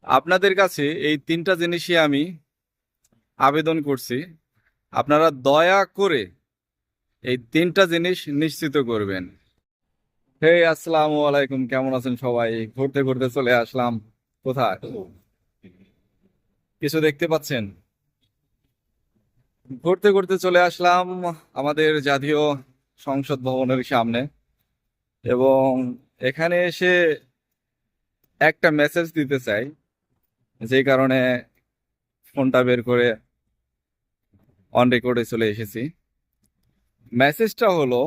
আপনাদের কাছে এই তিনটা জিনিসই আমি আবেদন করছি। আপনারা দয়া করে এই তিনটা জিনিস নিশ্চিত করবেন। হে, আসসালামু আলাইকুম, কেমন আছেন সবাই? ঘুরতে ঘুরতে চলে আসলাম। কোথায় কিছু দেখতে পাচ্ছেন? ঘুরতে ঘুরতে চলে আসলাম আমাদের জাতীয় সংসদ ভবনের সামনে, এবং এখানে এসে একটা মেসেজ দিতে চাই, যে কারণে ফোনটা বের করে অন রেকর্ডে চলে এসেছি। মেসেজটা হলো,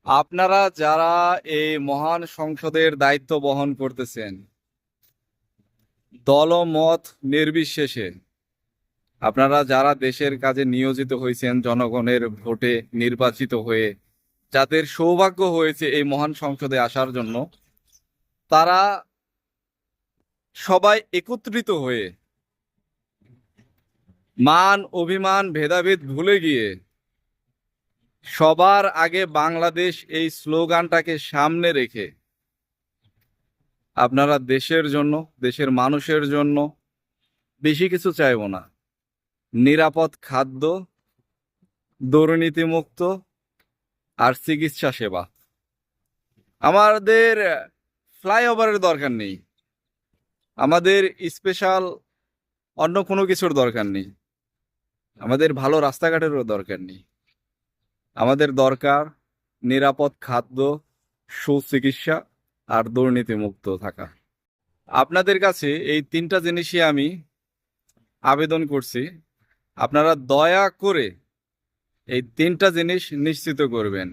আপনারা যারা এই মহান সংসদের দায়িত্ব বহন করতেছেন, দলমত নির্বিশেষে আপনারা যারা দেশের কাজে নিয়োজিত হয়েছেন, জনগণের ভোটে নির্বাচিত হয়ে যাদের সৌভাগ্য হয়েছে এই মহান সংসদে আসার জন্য, তারা সবাই একত্রিত হয়ে মান অভিমান ভেদাভেদ ভুলে গিয়ে সবার আগে বাংলাদেশ এই স্লোগানটাকে সামনে রেখে আপনারা দেশের জন্য, দেশের মানুষের জন্য বেশি কিছু চাইবো না, নিরাপদ খাদ্য, দুর্নীতিমুক্ত আর চিকিৎসা সেবা। আমাদের ফ্লাইওভারের দরকার নেই, আমাদের স্পেশাল অন্য কোনো কিছুর দরকার নেই, আমাদের ভালো রাস্তাঘাটেরও দরকার নেই। আমাদের দরকার নিরাপদ খাদ্য, সুচিকিৎসা আর দুর্নীতিমুক্ত থাকা। আপনাদের কাছে এই তিনটা জিনিসই আমি আবেদন করছি। আপনারা দয়া করে এই তিনটা জিনিস নিশ্চিত করবেন।